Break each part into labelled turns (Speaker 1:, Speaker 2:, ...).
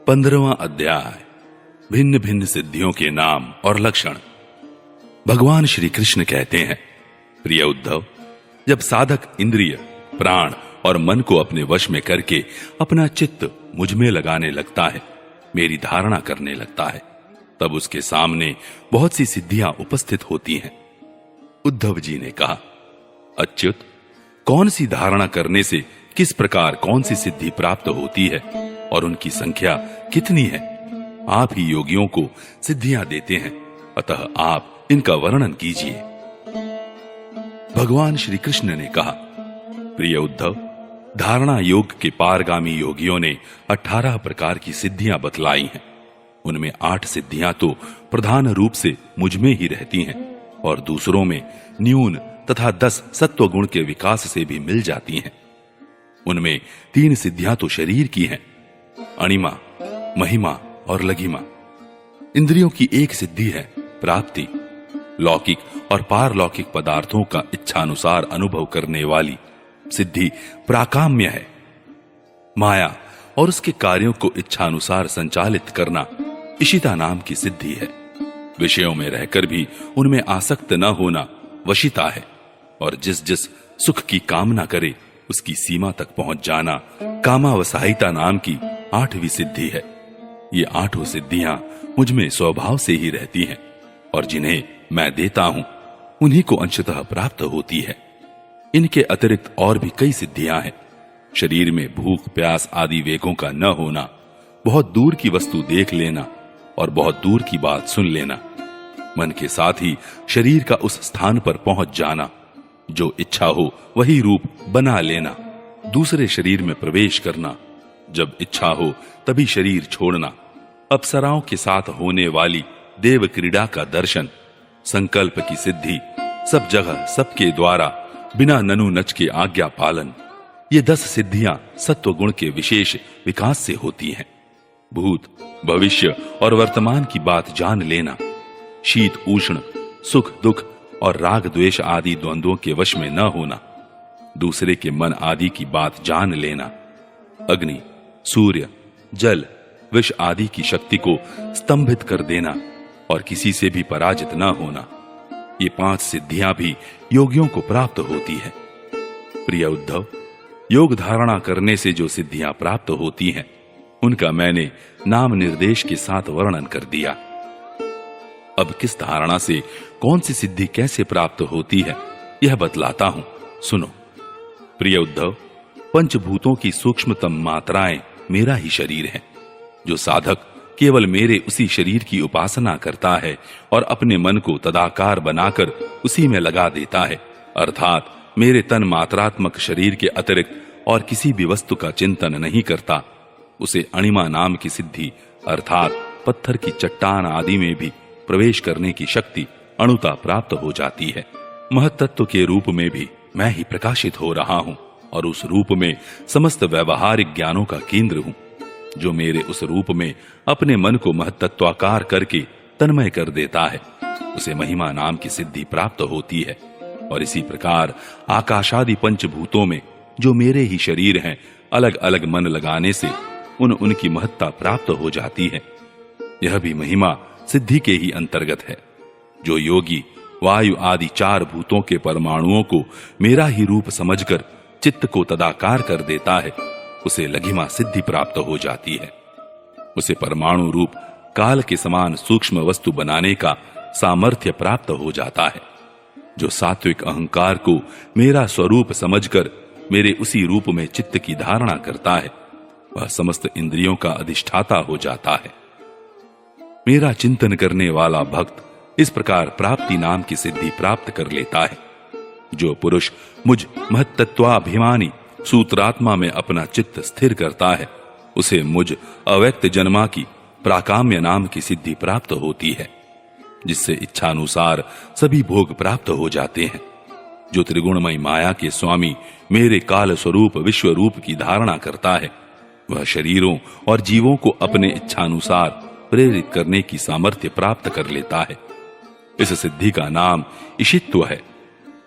Speaker 1: 15वां अध्याय। भिन्न भिन्न सिद्धियों के नाम और लक्षण। भगवान श्री कृष्ण कहते हैं, प्रिय उद्धव, जब साधक इंद्रिय, प्राण और मन को अपने वश में करके अपना चित्त मुझ में लगाने लगता है, मेरी धारणा करने लगता है, तब उसके सामने बहुत सी सिद्धियां उपस्थित होती हैं। उद्धव जी ने कहा, अच्युत, कौन सी धारणा करने से किस प्रकार कौन सी सिद्धि प्राप्त होती है और उनकी संख्या कितनी है? आप ही योगियों को सिद्धियां देते हैं, अतः आप इनका वर्णन कीजिए। भगवान श्री कृष्ण ने कहा, प्रिय उद्धव, धारणा योग के पारगामी योगियों ने 18 प्रकार की सिद्धियां बतलाई हैं। उनमें 8 सिद्धियां तो प्रधान रूप से मुझ में ही रहती हैं और दूसरों में न्यून तथा 10 सत्व गुण के विकास से भी मिल जाती हैं। उनमें 3 सिद्धियां तो शरीर की हैं, अणिमा, महिमा और लघिमा। इंद्रियों की एक सिद्धि है प्राप्ति, लौकिक और पारलौकिक पदार्थों का इच्छानुसार अनुभव करने वाली सिद्धि प्राकाम्य है। माया और उसके कार्यों को इच्छानुसार संचालित करना इशिता नाम की सिद्धि है। विषयों में रहकर भी उनमें आसक्त न होना वशिता है, और जिस जिस सुख की कामना करे उसकी सीमा तक पहुंच जाना कामावसाहिता नाम की 8वीं सिद्धि है। ये 8 सिद्धियां मुझ में स्वभाव से ही रहती हैं, और जिन्हें मैं देता हूं उन्हीं को अंशतः प्राप्त होती है। इनके अतिरिक्त और भी कई सिद्धियां हैं। शरीर में भूख प्यास आदि वेगों का न होना, बहुत दूर की वस्तु देख लेना और बहुत दूर की बात सुन लेना, मन के साथ ही शरीर का उस स्थान पर पहुंच जाना, जो इच्छा हो वही रूप बना लेना, दूसरे शरीर में प्रवेश करना, जब इच्छा हो तभी शरीर छोड़ना, अप्सराओं के साथ होने वाली देव क्रीड़ा का दर्शन, संकल्प की सिद्धि, सब जगह सबके द्वारा बिना ननु नच के आज्ञा पालन, ये 10 सिद्धियां सत्व गुण के विशेष विकास से होती हैं। भूत, भविष्य और वर्तमान की बात जान लेना, शीत उष्ण, सुख दुख और राग द्वेष आदि द्वंद्वों के वश में न होना, दूसरे के मन आदि की बात जान लेना, अग्नि, सूर्य, जल, विष आदि की शक्ति को स्तंभित कर देना और किसी से भी पराजित न होना, ये 5 सिद्धियां भी योगियों को प्राप्त होती है। प्रिय उद्धव, योग धारणा करने से जो सिद्धियां प्राप्त होती हैं, उनका मैंने नाम निर्देश के साथ वर्णन कर दिया। अब किस धारणा से कौन सी सिद्धि कैसे प्राप्त होती है, यह बतलाता हूं, सुनो। प्रिय उद्धव, पंचभूतों की सूक्ष्मतम मात्राएं मेरा ही शरीर है। जो साधक केवल मेरे उसी शरीर की उपासना करता है और अपने मन को तदाकार बनाकर उसी में लगा देता है, अर्थात मेरे तन मात्रात्मक शरीर के अतिरिक्त और किसी भी वस्तु का चिंतन नहीं करता, उसे अणिमा नाम की सिद्धि अर्थात पत्थर की चट्टान आदि में भी प्रवेश करने की शक्ति, अणुता प्राप्त हो जाती है। महत्त्व के रूप में भी मैं ही प्रकाशित हो रहा हूं और उस रूप में समस्त व्यवहारिक ज्ञानों का केंद्र हूं। जो मेरे उस रूप में अपने मन को महत्त्वाकार करके तन्मय कर देता है, उसे महिमा नाम की सिद्धि प्राप्त होती है। और इसी प्रकार आकाशादि पंचभूतों में जो मेरे ही शरीर हैं, अलग अलग मन लगाने से उनकी महत्ता प्राप्त हो जाती है। यह भी महिमा सिद्धि के ही अंतर्गत है। जो योगी वायु आदि 4 भूतों के परमाणुओं को मेरा ही रूप समझकर चित्त को तदाकार कर देता है, उसे लघिमा सिद्धि प्राप्त हो जाती है। उसे परमाणु रूप काल के समान सूक्ष्म वस्तु बनाने का सामर्थ्य प्राप्त हो जाता है। जो सात्विक अहंकार को मेरा स्वरूप समझकर मेरे उसी रूप में चित्त की धारणा करता है, वह समस्त इंद्रियों का अधिष्ठाता हो जाता है। मेरा चिंतन करने वाला भक्त इस प्रकार प्राप्ति नाम की सिद्धि प्राप्त कर लेता है। जो पुरुष मुझ महत्त्वाभिमानी सूत्रात्मा में अपना चित्त स्थिर करता है, उसे मुझ अव्यक्त जन्मा की प्राकाम्य नाम की सिद्धि प्राप्त होती है, जिससे इच्छानुसार सभी भोग प्राप्त हो जाते हैं। जो त्रिगुणमय माया के स्वामी मेरे काल स्वरूप विश्व रूप की धारणा करता है, वह शरीरों और जीवों को अपने इच्छानुसार प्रेरित करने की सामर्थ्य प्राप्त कर लेता है। इस सिद्धि का नाम ईशित्व है।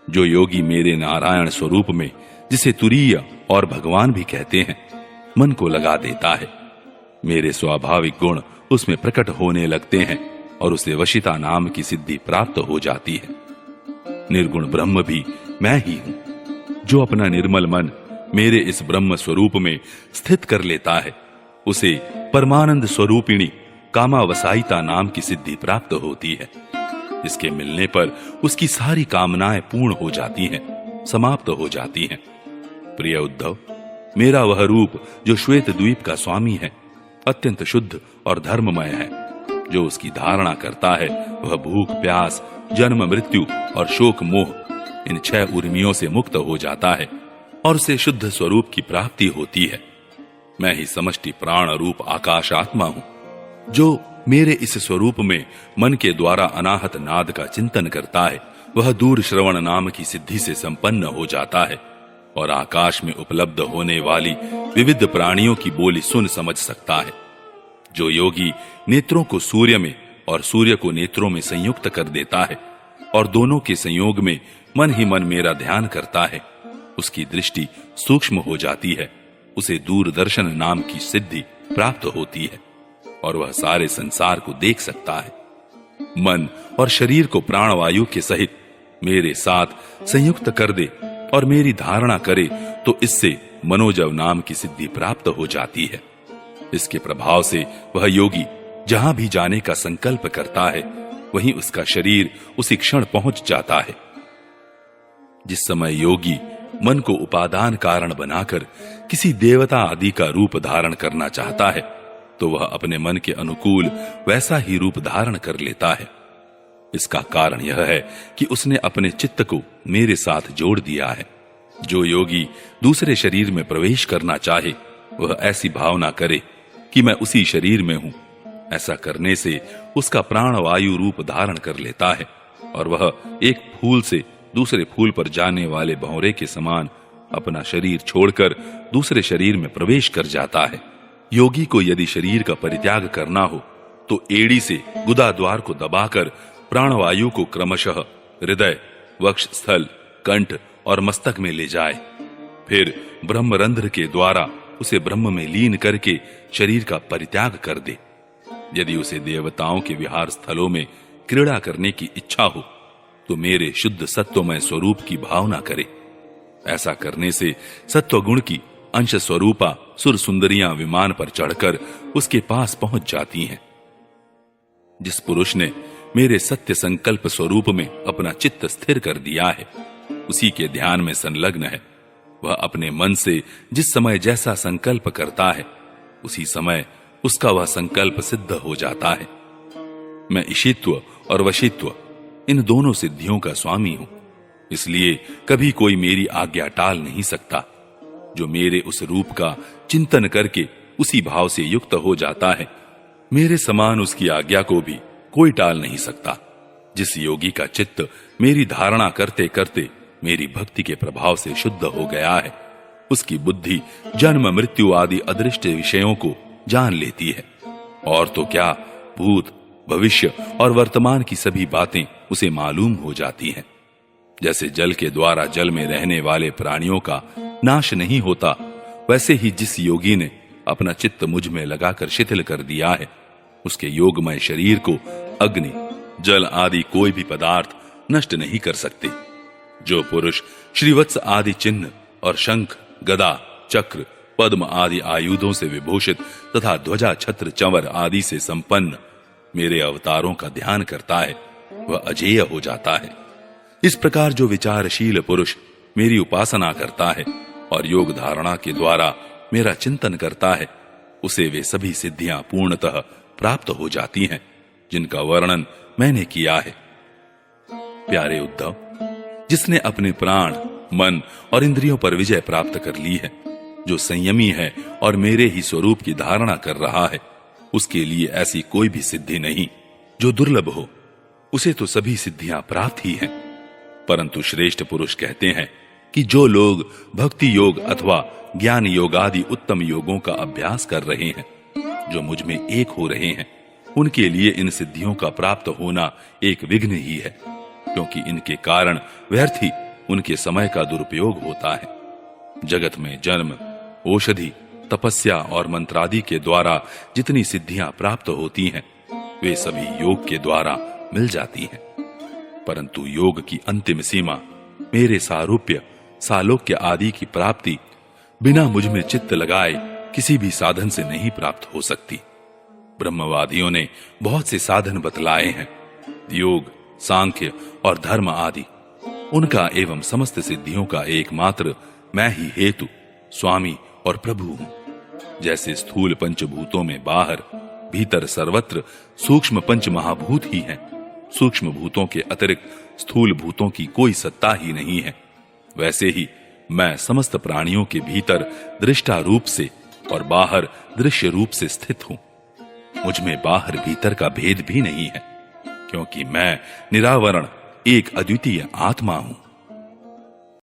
Speaker 1: जो योगी मेरे नारायण स्वरूप में, जिसे तुरीय और भगवान भी कहते हैं, मन को लगा देता है, मेरे स्वाभाविक गुण उसमें प्रकट होने लगते हैं और उसे वशिता नाम की सिद्धि प्राप्त हो जाती है। निर्गुण ब्रह्म भी मैं ही हूं। जो अपना निर्मल मन मेरे इस ब्रह्म स्वरूप में स्थित कर लेता है, उसे परमानंद स्वरूपिणी कामावसायिता नाम की सिद्धि प्राप्त होती है। इसके मिलने पर उसकी सारी कामनाएं पूर्ण हो जाती हैं, समाप्त हो जाती हैं। प्रिय उद्धव, मेरा वह रूप जो श्वेत द्वीप का स्वामी है, अत्यंत शुद्ध और धर्ममय है। जो उसकी धारणा करता है वह भूख प्यास, जन्म मृत्यु और शोक मोह इन 6 उर्मियों से मुक्त हो जाता है और उसे शुद्ध स्वरूप की प्राप्ति होती है। मैं ही समष्टि प्राण रूप आकाश आत्मा हूं। जो मेरे इस स्वरूप में मन के द्वारा अनाहत नाद का चिंतन करता है, वह दूर श्रवण नाम की सिद्धि से संपन्न हो जाता है और आकाश में उपलब्ध होने वाली विविध प्राणियों की बोली सुन समझ सकता है। जो योगी नेत्रों को सूर्य में और सूर्य को नेत्रों में संयुक्त कर देता है और दोनों के संयोग में मन ही मन मेरा ध्यान करता है, उसकी दृष्टि सूक्ष्म हो जाती है, उसे दूरदर्शन नाम की सिद्धि प्राप्त होती है और वह सारे संसार को देख सकता है। मन और शरीर को प्राणवायु के सहित मेरे साथ संयुक्त कर दे और मेरी धारणा करे तो इससे मनोजव नाम की सिद्धि प्राप्त हो जाती है। इसके प्रभाव से वह योगी जहां भी जाने का संकल्प करता है, वहीं उसका शरीर उसी क्षण पहुंच जाता है। जिस समय योगी मन को उपादान कारण बनाकर किसी देवता आदि का रूप धारण करना चाहता है, तो वह अपने मन के अनुकूल वैसा ही रूप धारण कर लेता है। इसका कारण यह है कि उसने अपने चित्त को मेरे साथ जोड़ दिया है। जो योगी दूसरे शरीर में प्रवेश करना चाहे, वह ऐसी भावना करे कि मैं उसी शरीर में हूं। ऐसा करने से उसका प्राण वायु रूप धारण कर लेता है और वह एक फूल से दूसरे फूल पर जाने वाले भंवरे के समान अपना शरीर छोड़कर दूसरे शरीर में प्रवेश कर जाता है। योगी को यदि शरीर का परित्याग करना हो तो एड़ी से गुदा द्वार को दबाकर प्राणवायु को क्रमशः हृदय, वक्ष स्थल, कंठ और मस्तक में ले जाए। फिर ब्रह्मरंध्र के द्वारा उसे ब्रह्म में लीन करके शरीर का परित्याग कर दे। यदि उसे देवताओं के विहार स्थलों में क्रीड़ा करने की इच्छा हो तो मेरे शुद्ध सत्वमय स्वरूप की भावना करे। ऐसा करने से सत्वगुण की अंश स्वरूपा सुर सुंदरियां विमान पर चढ़कर उसके पास पहुंच जाती हैं। जिस पुरुष ने मेरे सत्य संकल्प स्वरूप में अपना चित्त स्थिर कर दिया है, उसी के ध्यान में संलग्न है। वह अपने मन से जिस समय जैसा संकल्प करता है, उसी समय उसका वह संकल्प सिद्ध हो जाता है। मैं ईशित्व और वशित्व इन दोनों सिद्धियों का स्वामी हूं, इसलिए कभी कोई मेरी आज्ञा टाल नहीं सकता। जो मेरे उस रूप का चिंतन करके उसी भाव से युक्त हो जाता है, मेरे समान उसकी आज्ञा को भी कोई टाल नहीं सकता। जिस योगी का चित्त मेरी धारणा करते करते मेरी भक्ति के प्रभाव से शुद्ध हो गया है, उसकी बुद्धि जन्म मृत्यु आदि अदृष्ट विषयों को जान लेती है। और तो क्या, भूत भविष्य और वर्तमान की सभी बातें उसे मालूम हो जाती हैं। जैसे जल के द्वारा जल में रहने वाले प्राणियों का नाश नहीं होता, वैसे ही जिस योगी ने अपना चित्त मुझ में लगाकर शिथिल कर दिया है, उसके योगमय शरीर को अग्नि, जल आदि कोई भी पदार्थ नष्ट नहीं कर सकते। जो पुरुष श्रीवत्स आदि चिन्ह और शंख, गदा, चक्र, पद्म आदि आयुधों से विभूषित तथा ध्वजा, छत्र, चंवर आदि से संपन्न मेरे अवतारों का ध्यान करता है, वह अजेय हो जाता है। इस प्रकार जो विचारशील पुरुष मेरी उपासना करता है और योग धारणा के द्वारा मेरा चिंतन करता है, उसे वे सभी सिद्धियां पूर्णतः प्राप्त हो जाती हैं, जिनका वर्णन मैंने किया है। प्यारे उद्धव, जिसने अपने प्राण, मन और इंद्रियों पर विजय प्राप्त कर ली है, जो संयमी है और मेरे ही स्वरूप की धारणा कर रहा है, उसके लिए ऐसी कोई भी सिद्धि नहीं जो दुर्लभ हो। उसे तो सभी सिद्धियां प्राप्त ही हैं। परंतु श्रेष्ठ पुरुष कहते हैं कि जो लोग भक्ति योग अथवा ज्ञान योग आदि उत्तम योगों का अभ्यास कर रहे हैं, जो मुझ में एक हो रहे हैं, उनके लिए इन सिद्धियों का प्राप्त होना एक विघ्न ही है, क्योंकि इनके कारण व्यर्थ ही उनके समय का दुरुपयोग होता है। जगत में जन्म, औषधि, तपस्या और मंत्रादि के द्वारा जितनी सिद्धियां प्राप्त होती हैं, वे सभी योग के द्वारा मिल जाती हैं। परंतु योग की अंतिम सीमा मेरे सारूप्य, सालोक्य आदि की प्राप्ति बिना मुझ में चित्त लगाए किसी भी साधन से नहीं प्राप्त हो सकती। ब्रह्मवादियों ने बहुत से साधन बतलाए हैं, योग, सांख्य और धर्म आदि। उनका एवं समस्त सिद्धियों का एकमात्र मैं ही हेतु, स्वामी और प्रभु हूं। जैसे स्थूल पंचभूतों में बाहर भीतर सर्वत्र सूक्ष्म पंच महाभूत ही हैं, सूक्ष्म भूतों के अतिरिक्त स्थूल भूतों की कोई सत्ता ही नहीं है, वैसे ही मैं समस्त प्राणियों के भीतर दृष्टा रूप से और बाहर दृश्य रूप से स्थित हूं। मुझ में बाहर भीतर का भेद भी नहीं है, क्योंकि मैं निरावरण एक अद्वितीय आत्मा हूं।